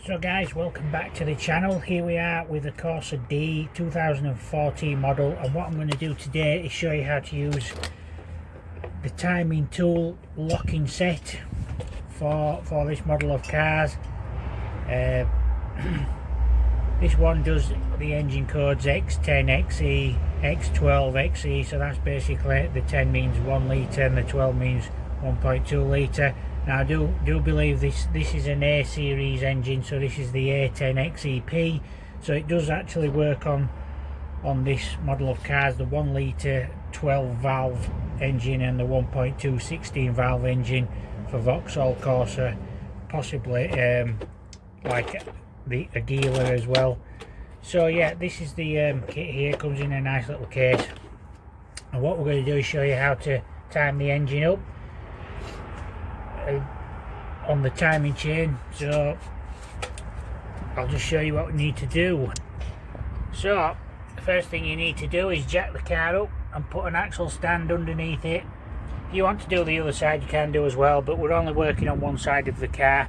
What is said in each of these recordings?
So guys, welcome back to the channel. Here we are with the Corsa D 2014 model, and what I'm going to do today is show you how to use the timing tool locking set for this model of cars. This one does the engine codes X10, XE, X12, XE, so that's basically the 10 means 1 litre and the 12 means 1.2 litre. Now I do believe this is an A series engine, so this is the A10 XEP, so it does actually work on this model of cars, the 1 litre 12 valve engine and the 1.2 16 valve engine for Vauxhall Corsa, possibly like a Gila as well. So yeah, this is the kit here. It comes in a nice little case, and what we're going to do is show you how to time the engine up on the timing chain. So I'll just show you what we need to do. So the first thing you need to do is jack the car up and put an axle stand underneath it. If you want to do the other side you can do as well, but we're only working on one side of the car.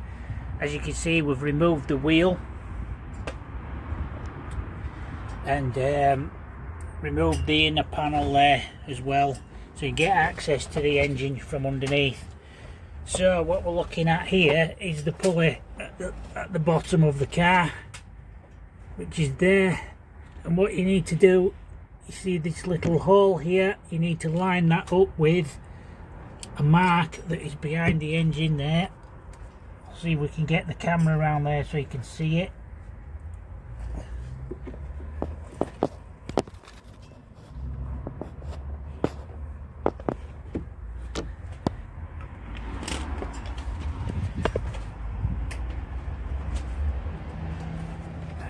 As you can see, we've removed the wheel and removed the inner panel there as well, so you get access to the engine from underneath. So what we're looking at here is the pulley at the bottom of the car, which is there, and what you need to do, you see this little hole here, you need to line that up with a mark that is behind the engine there. See if we can get the camera around there so you can see it.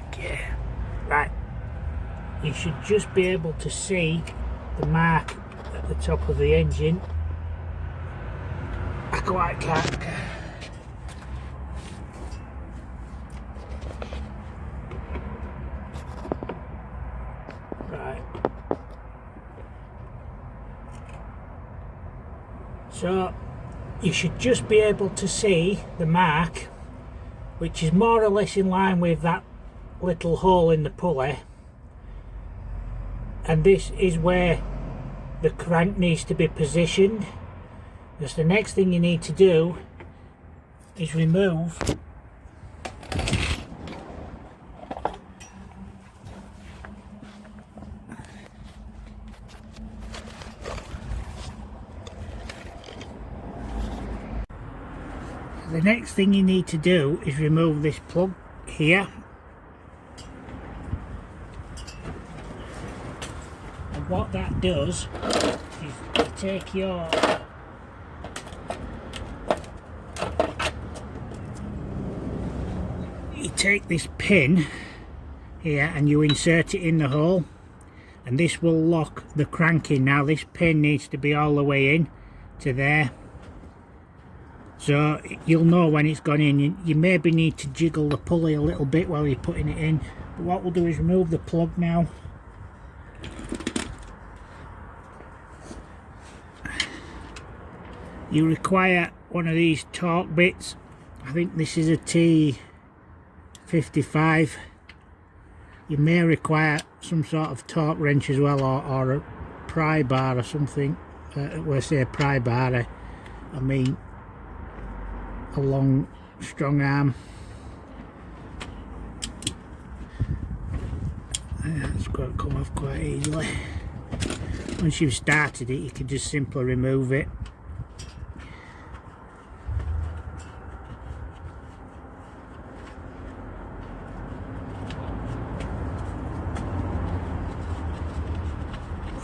Okay, right, you should just be able to see the mark at the top of the engine. I quite can't. So you should just be able to see the mark, which is more or less in line with that little hole in the pulley, and this is where the crank needs to be positioned. Because the next thing you need to do is remove this plug here, and what that does is you take this pin here and you insert it in the hole, and this will lock the crank in. Now this pin needs to be all the way in to there, so you'll know when it's gone in. You maybe need to jiggle the pulley a little bit while you're putting it in, but what we'll do is remove the plug now. You require one of these torque bits. I think this is a T55. You may require some sort of torque wrench as well, or a pry bar or something. When I say pry bar, I mean a long strong arm. It's got to come off quite easily. Once you've started it, you can just simply remove it.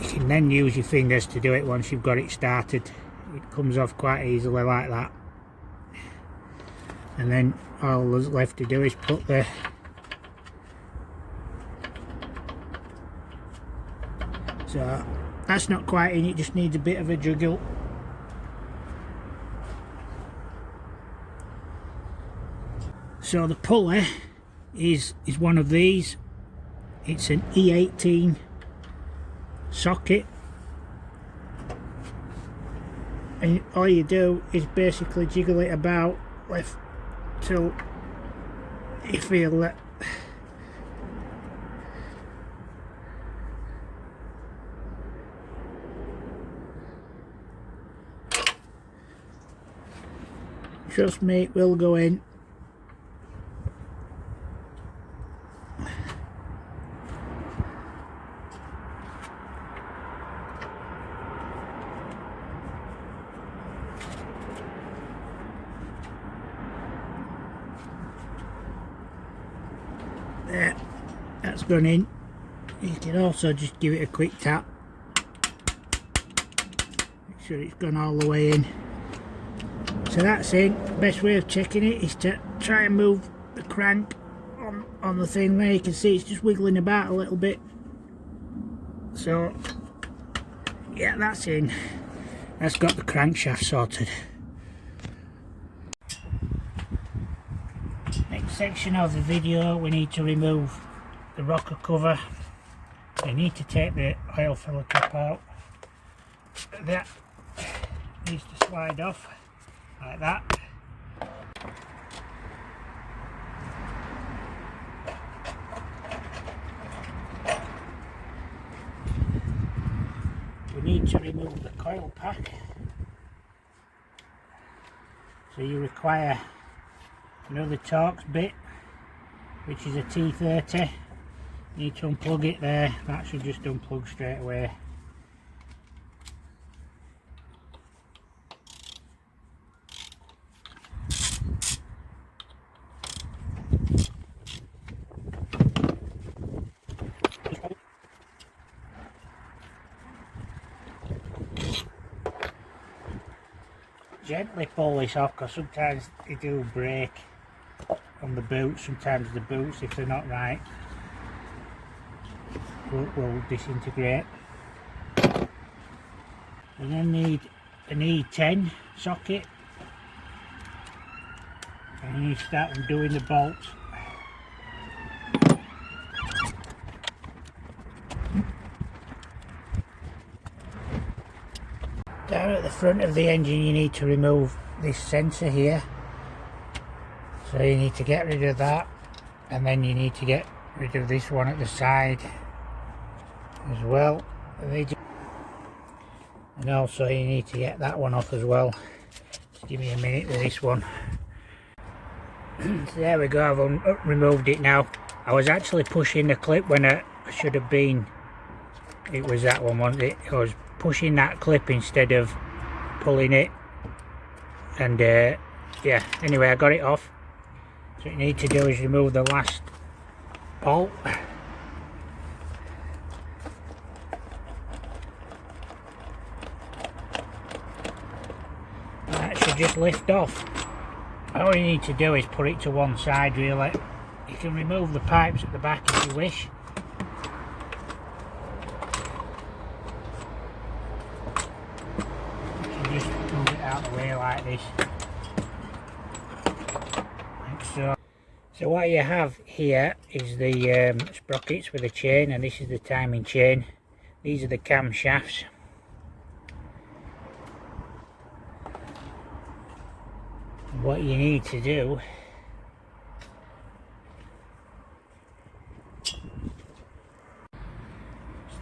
You can then use your fingers to do it once you've got it started. It comes off quite easily like that. And then all that's left to do is put the so that's not quite in, it just needs a bit of a juggle. So the pulley is one of these. It's an E18 socket, and all you do is basically jiggle it about left till you feel that trust me, it will go in. There, that's gone in. You can also just give it a quick tap. Make sure it's gone all the way in. So that's in. Best way of checking it is to try and move the crank on the thing there. You can see it's just wiggling about a little bit. So yeah, that's in. That's got the crankshaft sorted. Next section of the video, we need to remove the rocker cover. We need to take the oil filler cap out. That needs to slide off like that. We need to remove the coil pack. So you require another Torx bit, which is a T30. You need to unplug it there. That should just unplug straight away. Gently pull this off, because sometimes they do break on the boots. Sometimes the boots, if they're not right, will disintegrate. And then need an E10 socket, and you start undoing the bolts. Down at the front of the engine you need to remove this sensor here, so you need to get rid of that, and then you need to get rid of this one at the side as well, and also you need to get that one off as well. Just give me a minute with this one. So there we go, I've removed it now. I was actually pushing the clip when I should have been, it was that one, wasn't it? I was pushing that clip instead of pulling it, and yeah, anyway, I got it off. So what you need to do is remove the last bolt. That should just lift off. All you need to do is put it to one side really. You can remove the pipes at the back if you wish. Just move it out of the way like this, like so. So what you have here is the sprockets with a chain, and this is the timing chain. These are the camshafts. What you need to do so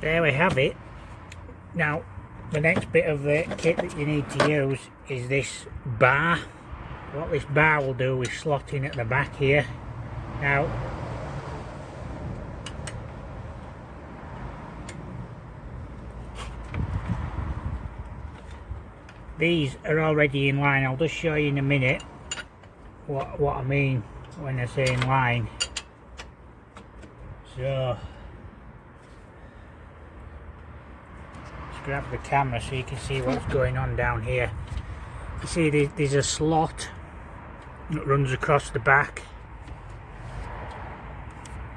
there we have it. Now the next bit of the kit that you need to use is this bar. What this bar will do is slot in at the back here. Now these are already in line. I'll just show you in a minute what I mean when I say in line. So grab the camera so you can see what's going on down here. You see there's a slot that runs across the back,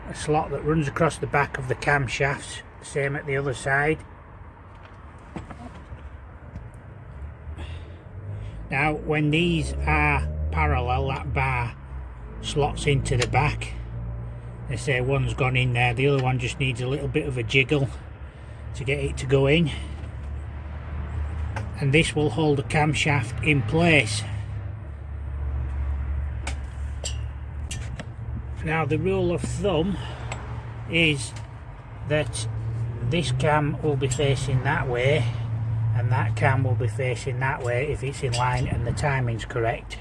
a slot that runs across the back of the camshafts, same at the other side. Now when these are parallel, that bar slots into the back. They say one's gone in there, the other one just needs a little bit of a jiggle to get it to go in, and this will hold the camshaft in place. Now the rule of thumb is that this cam will be facing that way and that cam will be facing that way if it's in line and the timing's correct.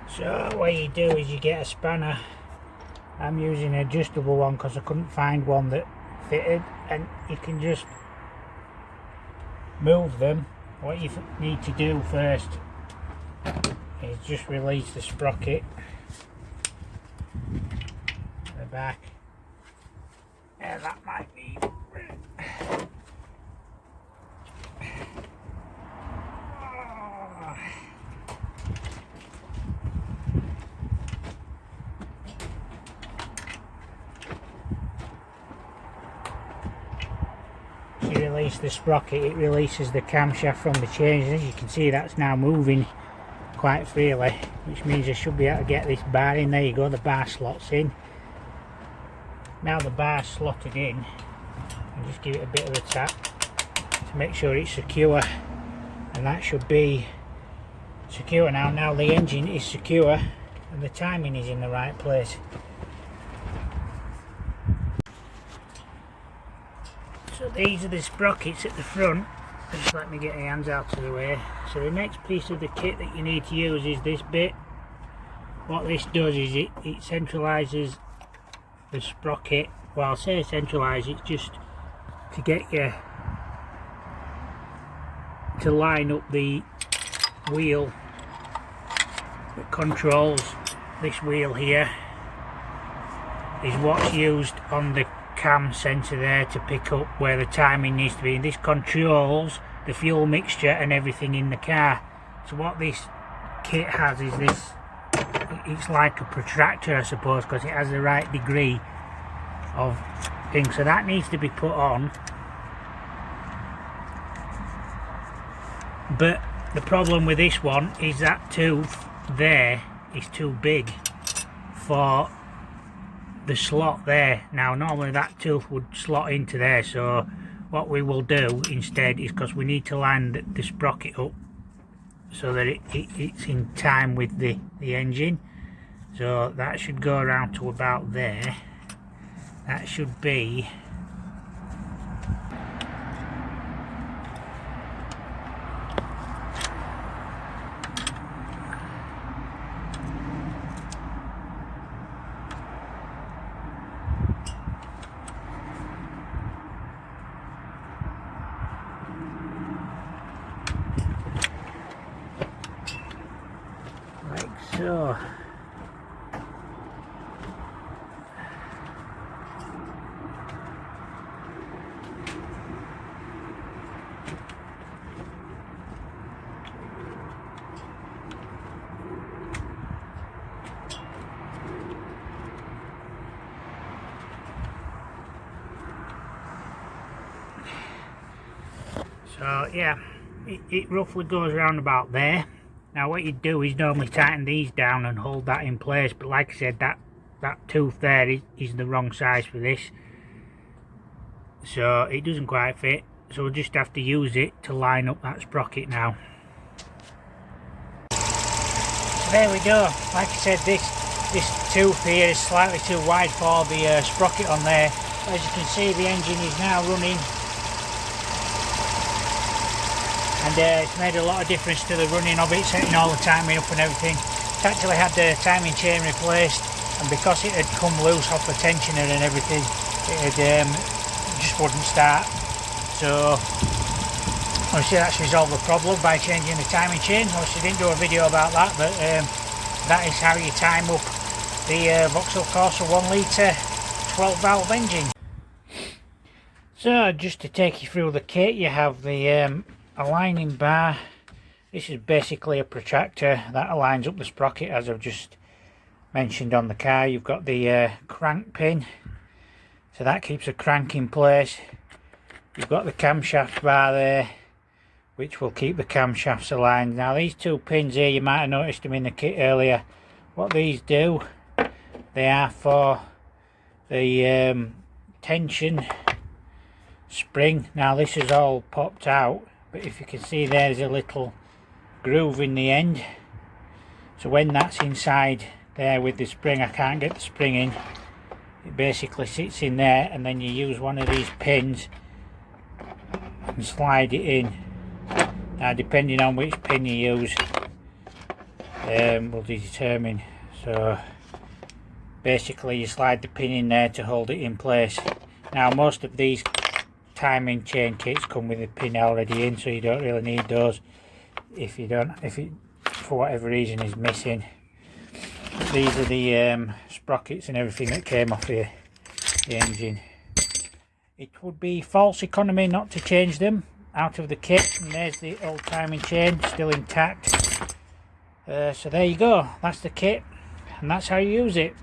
So what you do is you get a spanner. I'm using an adjustable one because I couldn't find one that fitted, and you can just move them. What you need to do first is just release the sprocket at the back. Yeah, that might be. Release the sprocket, it releases the camshaft from the change, and as you can see that's now moving quite freely, which means I should be able to get this bar in. There you go, the bar slots in. Now the bar's slotted in, and just give it a bit of a tap to make sure it's secure, and that should be secure now. Now the engine is secure and the timing is in the right place. So these are the sprockets at the front. Just let me get my hands out of the way. So the next piece of the kit that you need to use is this bit. What this does is it centralises the sprocket. Well, I say centralise, it's just to get you to line up the wheel that controls this wheel here. Is what's used on the cam sensor there to pick up where the timing needs to be, and this controls the fuel mixture and everything in the car. So what this kit has is this, it's like a protractor I suppose, because it has the right degree of thing, so that needs to be put on. But the problem with this one is that tooth there is too big for the slot there. Now normally that tooth would slot into there, so what we will do instead is, because we need to line the sprocket up so that it's in time with the engine, so that should go around to about there. That should be so. So yeah, it roughly goes around about there. Now what you do is normally tighten these down and hold that in place, but like I said, that tooth there is the wrong size for this, so it doesn't quite fit, so we'll just have to use it to line up that sprocket now. So there we go. Like I said, this tooth here is slightly too wide for the sprocket on there. As you can see, the engine is now running, and it's made a lot of difference to the running of it, setting all the timing up and everything. It's actually had the timing chain replaced, and because it had come loose off the tensioner and everything, it had, just wouldn't start. So obviously that's resolved the problem by changing the timing chain. Obviously didn't do a video about that, but that is how you time up the Vauxhall Corsa 1 litre 12 valve engine. So just to take you through the kit, you have the aligning bar. This is basically a protractor that aligns up the sprocket, as I've just mentioned on the car. You've got the crank pin, so that keeps the crank in place. You've got the camshaft bar there, which will keep the camshafts aligned. Now these two pins here, you might have noticed them in the kit earlier. What these do, they are for the tension spring. Now this is all popped out, but if you can see, there's a little groove in the end, So when that's inside there with the spring, I can't get the spring in, it basically sits in there, and then you use one of these pins and slide it in. Now depending on which pin you use will determine. So basically you slide the pin in there to hold it in place. Now most of these timing chain kits come with a pin already in, so you don't really need those if it for whatever reason is missing. These are the sprockets and everything that came off the engine. It would be false economy not to change them out of the kit. And there's the old timing chain still intact. So there you go, that's the kit, and that's how you use it.